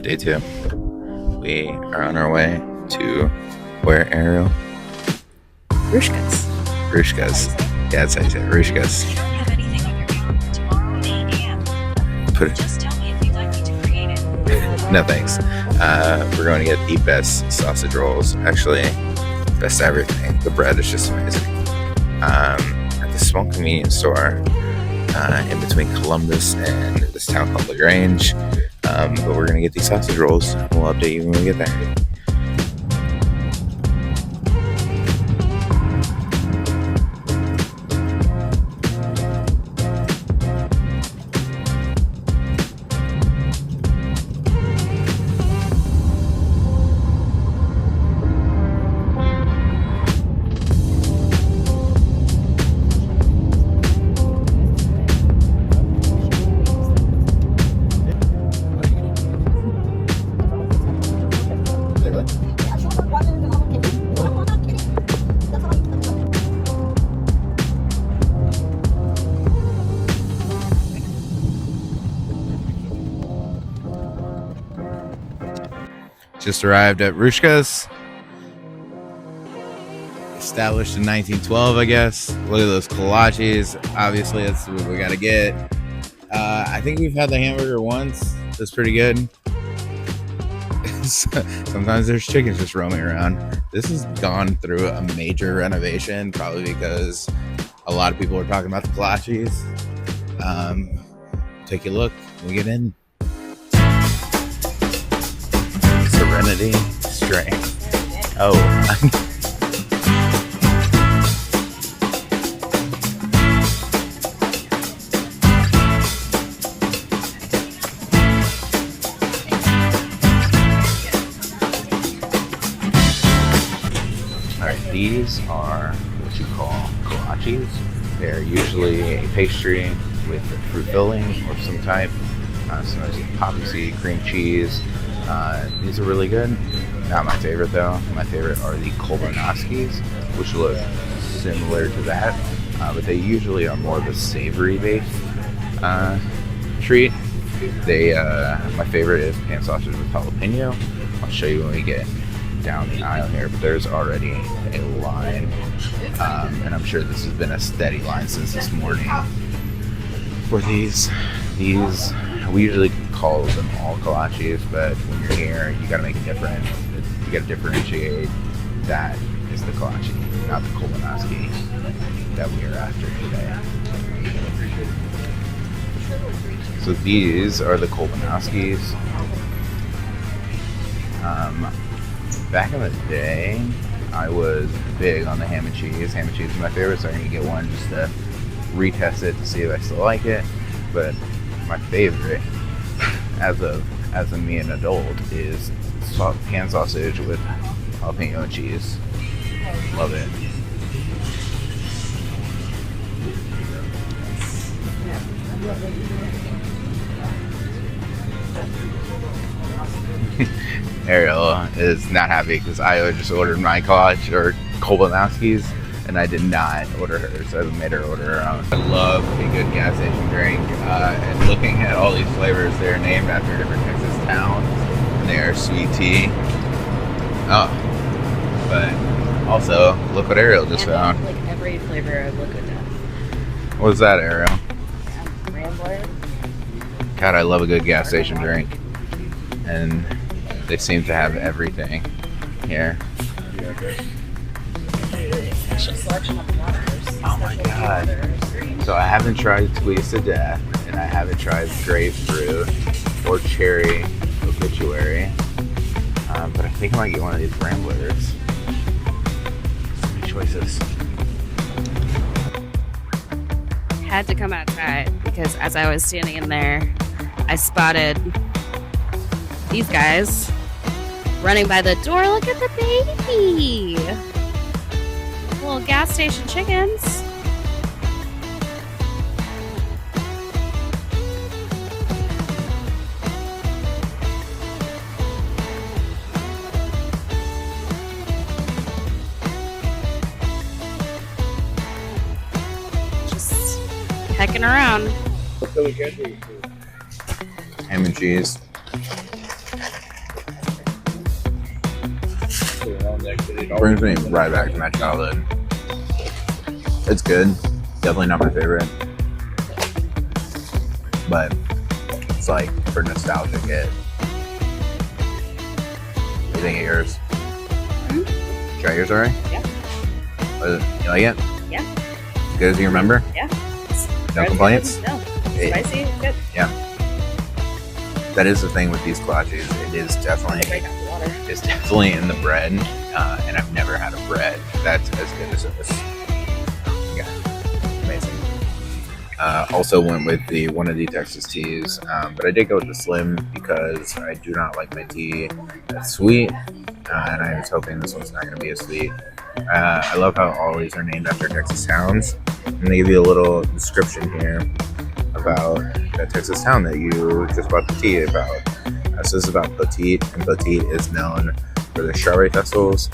Day two. We are on our way to where, Ariel? Rushkas. Rushkas. Yeah, that's how you say it. Rushkas. I don't have anything on your calendar. Tomorrow 8 a.m. Put it. Just tell me if you'd like me to create it. No thanks. We're going to get the best sausage rolls. Actually, best everything. The bread is just amazing. At the small convenience store in between Columbus and this town called LaGrange. But we're going to get these sausage rolls. We'll update you when we get there. Just arrived at Rushkas. Established in 1912, I guess. Look at those kolaches. Obviously, that's what we gotta get. I think we've had the hamburger once. That's pretty good. Sometimes there's chickens just roaming around. This has gone through a major renovation, probably because a lot of people are talking about the kolaches. Take a look when we get in. Serenity, strength. Oh. Alright, these are what you call kolaches. They're usually a pastry with a fruit filling or some type. Sometimes you have poppy seed, cream cheese. These are really good. Not my favorite though. My favorite are the Kolbanoskis, which look similar to that, but they usually are more of a savory based treat. My favorite is pan sausage with jalapeno. I'll show you when we get down the aisle here, but there's already a line, and I'm sure this has been a steady line since this morning for these. We usually call them all kolaches, but when you're here, you gotta make it different. You gotta differentiate. That is the kolache, not the Kolbanoski that we are after today. So these are the Kolbanoskis. Back in the day, I was big on the ham and cheese. Ham and cheese is my favorite, so I'm gonna get one just to retest it to see if I still like it. But my favorite, as a me an adult, is pan sausage with jalapeno and cheese. Love it. Ariel is not happy because I just ordered my kolache or Kolbanoskis, and I did not order hers. So I made her order her own. I love a good gas station drink, and looking at all these flavors, they're named after different Texas towns, and they are sweet tea. Oh, but also look what Ariel just found. Like every flavor of liquid death. What's that, Ariel? Rambler. God, I love a good gas station drink, and they seem to have everything here. Special selection of waters. Oh my god. So I haven't tried Squeeze to Death, and I haven't tried Grapefruit or Cherry Obituary. But I think I might get one of these Ramblers. So many choices. Had to come outside because as I was standing in there, I spotted these guys running by the door. Look at the baby. Little gas station chickens. Just pecking around. Ham and cheese. brings me right back to my childhood. It's good. Definitely not my favorite. But it's like for nostalgic it. You think of yours? Mm-hmm. Try yours already? Yeah. You like it? Yeah. As good as you remember? Yeah. No complaints? No. It- Spicy, good. that is the thing with these kolaches. It is definitely Break out the water. It's definitely in the bread, and I've never had a bread that's as good as this. Yeah, amazing. Also went with one of the Texas teas, but I did go with the Slim because I do not like my tea that's sweet, and I was hoping this one's not going to be as sweet. I love how all these are named after Texas towns, and they give you a little description here about that Texas town that you just bought the tea about. So this is about Petite, and Petite is known for the strawberry festivals.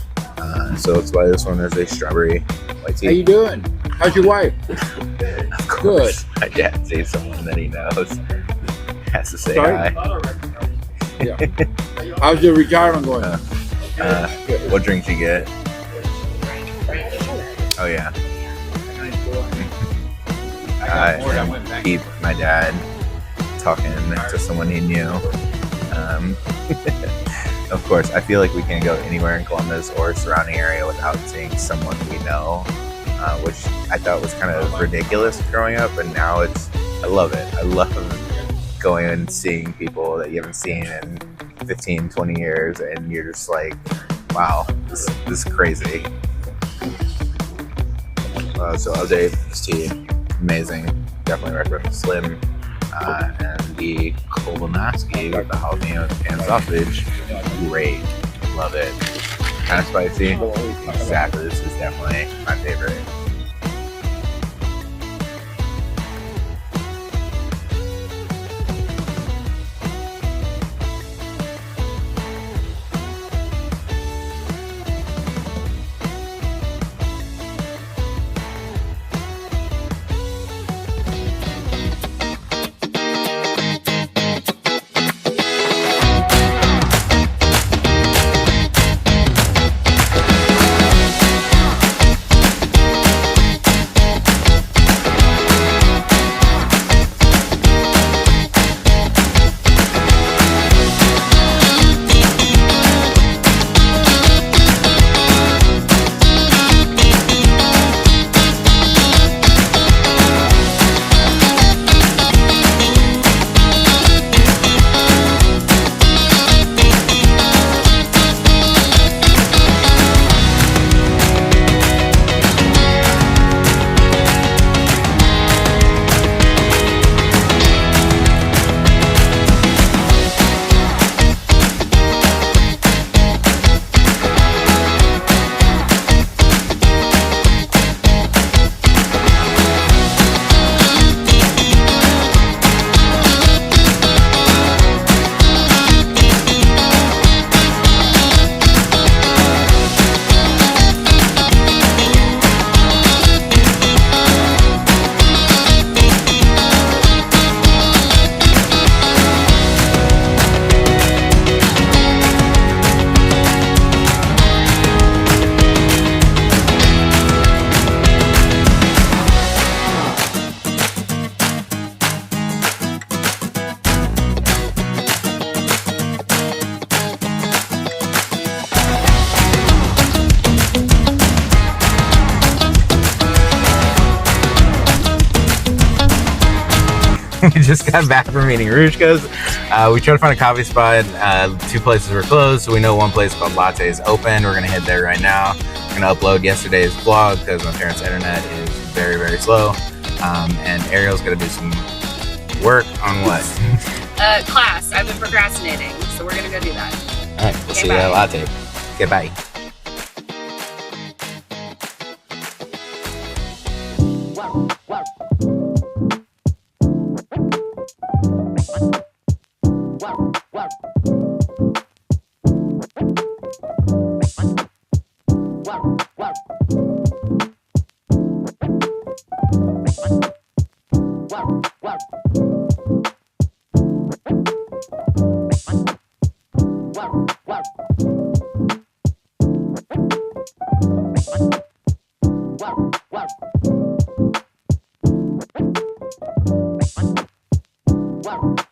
So that's why this one is a strawberry white tea. How you doing? How's your wife? Of course, my dad sees someone that he knows. Has to say Sorry? hi. Yeah. How's your retirement going? What drinks you get? Oh yeah. Pete, my dad, talking to someone he knew. Of course, I feel like we can't go anywhere in Columbus or surrounding area without seeing someone we know, which I thought was kind of ridiculous growing up, but now I love it. I love going and seeing people that you haven't seen in 15, 20 years, and you're just like, wow, this is crazy. So Jose, this tea, amazing. Definitely recommend the Slim. And the Kolonaski with the jalapeno and sausage, great. Love it. Kind of spicy. Exactly. This is definitely my favorite. We just got back from eating Rushka's. We tried to find a coffee spot. Two places were closed, so we know one place called Latte is open. We're gonna head there right now. We're gonna upload yesterday's vlog because my parents' internet is very, very slow. And Ariel's gonna do some work on what? Class. I've been procrastinating, so we're gonna go do that. All right, we'll Okay, see you bye. at Latte. Okay, bye.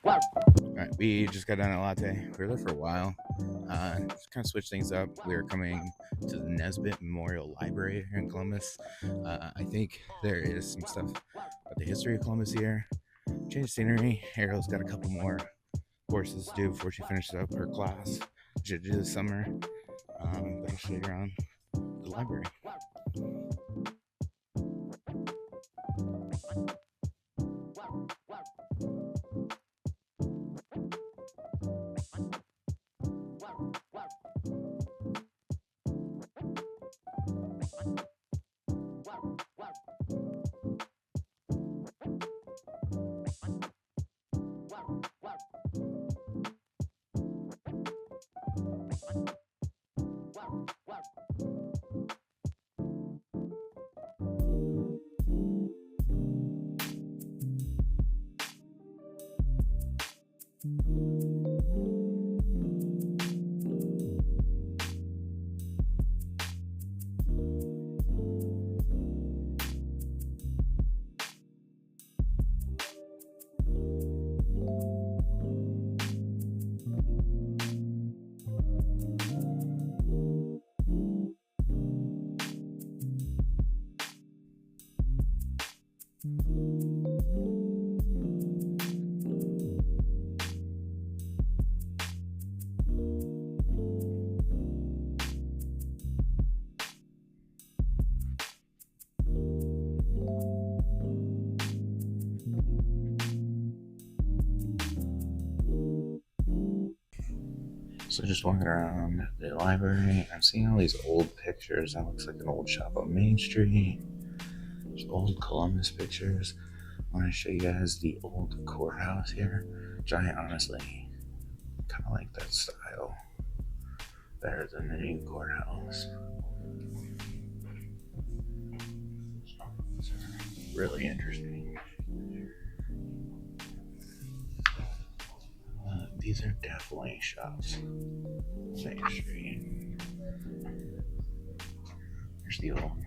All right, we just got done at Latte. We were there for a while. Just kind of switch things up. We are coming to the Nesbitt Memorial Library here in Columbus. I think there is some stuff about the history of Columbus here. Change of scenery. Ariel's got a couple more courses to do before she finishes up her class, which she'll do this summer. But I'll show you around the library. So just walking around the library, I'm seeing all these old pictures. That looks like an old shop on Main Street. There's old Columbus pictures. I want to show you guys the old courthouse here, which I honestly kind of like that style better than the new courthouse. It's really interesting. These are definitely shops. Main Street. There's the old,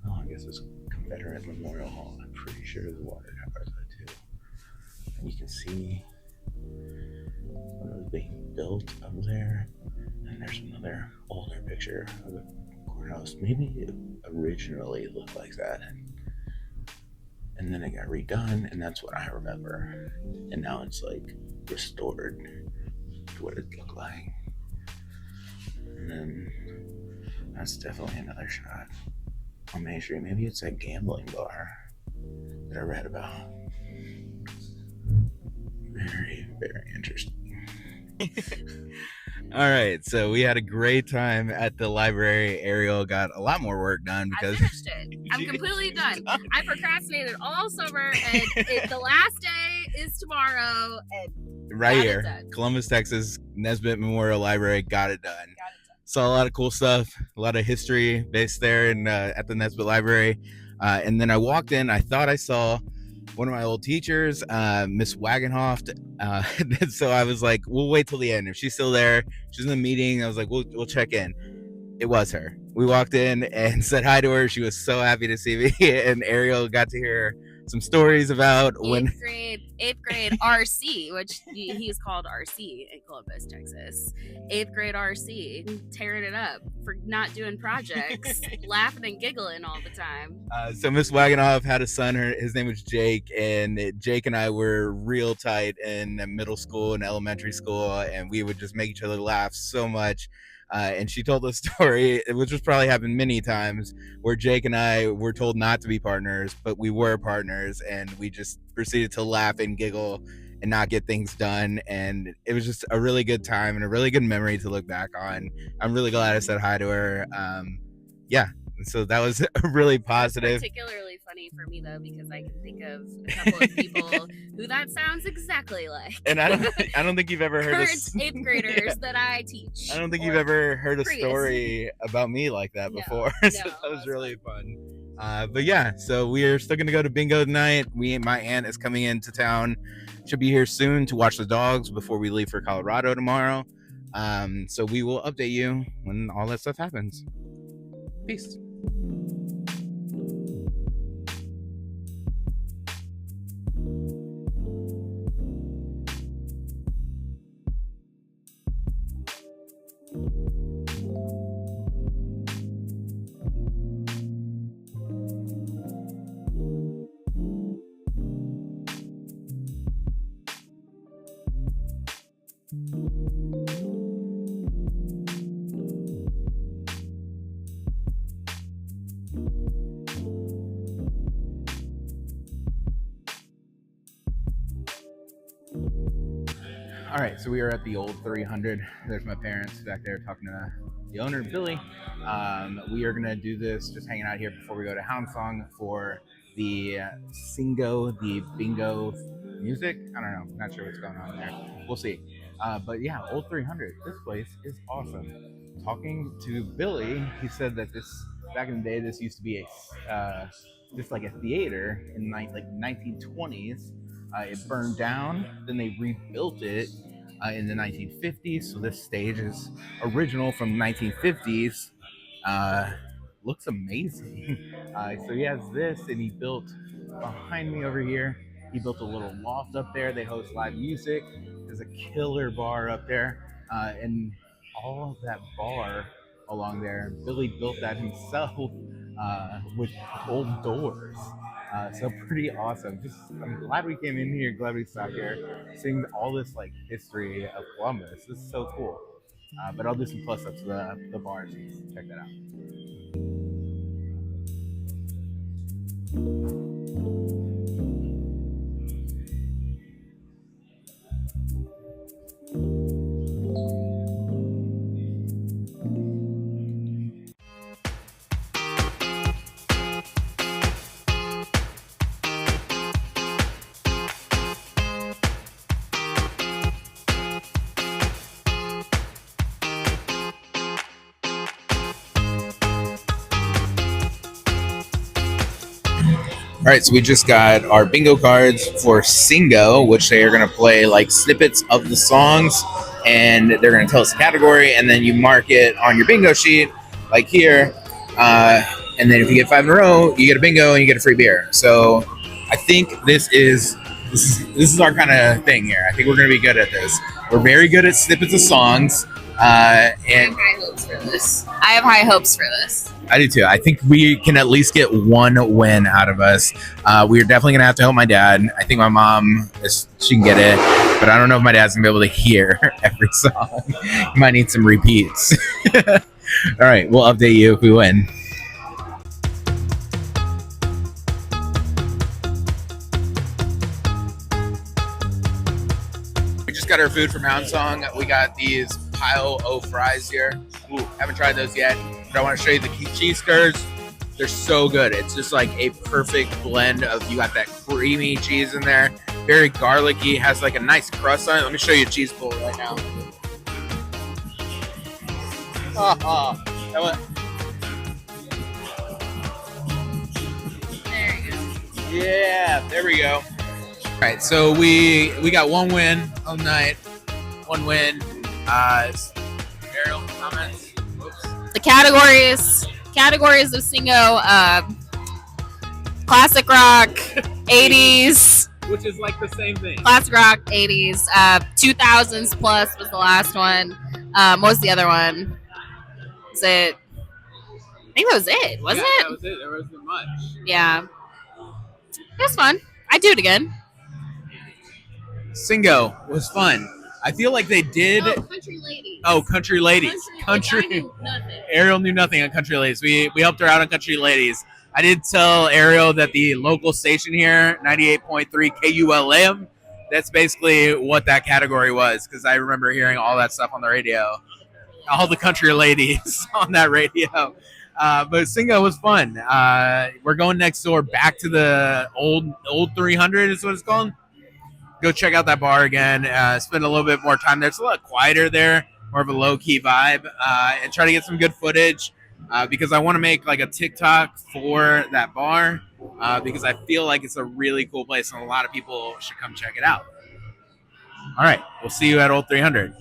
I guess it's Confederate Memorial Hall. I'm pretty sure the water tower is that too. And you can see when it was being built up there. And there's another older picture of the courthouse. Maybe it originally looked like that. And then it got redone, and that's what I remember. And now it's like restored to what it looked like. And then that's definitely another shot on Main Street. Maybe it's that gambling bar that I read about. Very, very interesting. All right, so we had a great time at the library. Ariel got a lot more work done because I finished it. I'm completely done. I procrastinated all summer, and the last day is tomorrow. And right got it here, done. Columbus, Texas, Nesbitt Memorial Library, got it done. Saw a lot of cool stuff, a lot of history based there and at the Nesbitt Library. And then I walked in, I thought I saw one of my old teachers, Miss Wagenhoft. So I was like, we'll wait till the end. If she's still there, she's in the meeting. I was like, we'll check in. It was her. We walked in and said hi to her. She was so happy to see me. And Ariel got to hear some stories about when eighth grade RC, which he's called RC in Columbus, Texas. Eighth grade RC, tearing it up for not doing projects, laughing and giggling all the time. So Miss Wagenhoff had a son. His name was Jake, and Jake and I were real tight in middle school and elementary school, and we would just make each other laugh so much. And she told a story, which has probably happened many times, where Jake and I were told not to be partners, but we were partners, and we just proceeded to laugh and giggle and not get things done. And it was just a really good time and a really good memory to look back on. I'm really glad I said hi to her. Yeah, so that was really positive. That's particularly funny for me though, because I can think of a couple of people who that sounds exactly like. And I don't think you've ever heard current eighth graders that I teach. I don't think you've ever heard a previous. story about me like that No, before. no, So that was that's really fun. But yeah, so we're still gonna go to bingo tonight. My aunt is coming into town. She'll be here soon to watch the dogs before we leave for Colorado tomorrow. So we will update you when all that stuff happens. Peace. All right, so we are at the old 300. There's my parents back there talking to the owner, Billy. We are gonna do this, just hanging out here before we go to Hound Song for the Singo, the bingo music. I don't know, not sure what's going on there. We'll see. But yeah, old 300. This place is awesome. Talking to Billy, he said that this back in the day, this used to be just like a theater in like 1920s. It burned down, then they rebuilt it in the 1950s. So this stage is original from 1950s. Looks amazing. So he has this, and he built behind me over here. He built a little loft up there. They host live music. There's a killer bar up there, and all of that bar along there, Billy built that himself with old doors. So pretty awesome. I'm glad we came in here, glad we stopped here, seeing all this like history of Columbus. This is so cool. But I'll do some close-ups of the bars. Check that out. All right, so we just got our bingo cards for Singo, which they are going to play like snippets of the songs, and they're going to tell us the category, and then you mark it on your bingo sheet, like here. And then if you get 5 in a row, you get a bingo and you get a free beer. So I think this is our kind of thing here. I think we're going to be good at this. We're very good at snippets of songs. I have high hopes for this. I do too. I think we can at least get one win out of us. We are definitely gonna have to help my dad. I think my mom she can get it, but I don't know if my dad's gonna be able to hear every song. He might need some repeats. All right, we'll update you if we win. We just got our food from Hound Song. We got these pile o fries here. Ooh, haven't tried those yet, but I want to show you the cheese curds. They're so good. It's just like a perfect blend of, you got that creamy cheese in there, very garlicky, has like a nice crust on it. Let me show you a cheese pull right now. There you go. Yeah, there we go. All right, so we got one win on the night. One win. Ariel, comments? Oops. The categories of Singo, classic rock, 80s. Which is like the same thing. Classic rock, 80s, 2000s plus was the last one. What was the other one? Was it? I think that was it, wasn't it? That was it. There wasn't much. Yeah. It was fun. I'd do it again. Singo was fun. I feel like they did. Oh, Country Ladies. Oh, Country Ladies. Country. I knew nothing. Ariel knew nothing on Country Ladies. We helped her out on Country Ladies. I did tell Ariel that the local station here, 98.3 KULM, that's basically what that category was, because I remember hearing all that stuff on the radio. All the Country Ladies on that radio. But Singo was fun. We're going next door back to the old 300 is what it's called. Go check out that bar again. Spend a little bit more time there. It's a lot quieter there, more of a low-key vibe, and try to get some good footage because I want to make like a TikTok for that bar because I feel like it's a really cool place and a lot of people should come check it out. All right, we'll see you at Old 300.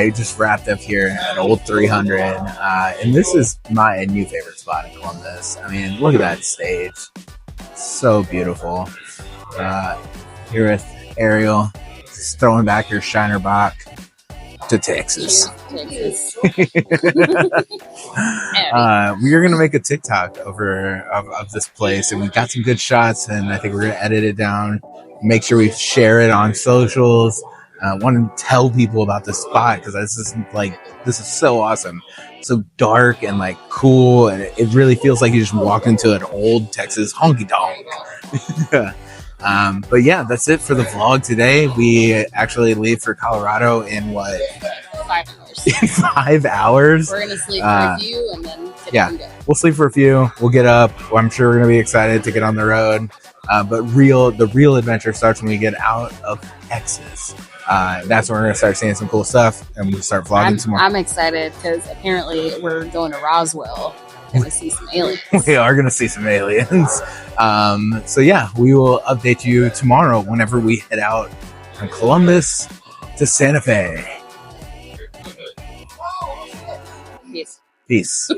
I just wrapped up here at Old 300, and this is my new favorite spot in Columbus. I mean, look at that stage. So beautiful. Here with Ariel, just throwing back your Shiner Bock to Texas. We are going to make a TikTok of this place, and we got some good shots, and I think we're going to edit it down, make sure we share it on socials. I want to tell people about this spot because this is so awesome, so dark and like cool, and it really feels like you just walked into an old Texas honky tonk. But yeah, that's it for the vlog today. We actually leave for Colorado in what? 5 hours. In 5 hours. We're gonna sleep for a few and then get yeah, up and go. We'll sleep for a few. We'll get up. I'm sure we're gonna be excited to get on the road. But the real adventure starts when we get out of Texas. That's when we're gonna start seeing some cool stuff, and we'll start vlogging some more. I'm excited because apparently we're going to Roswell. Gonna see some aliens. We are gonna see some aliens. So yeah, we will update you tomorrow whenever we head out from Columbus to Santa Fe. Yes. Peace.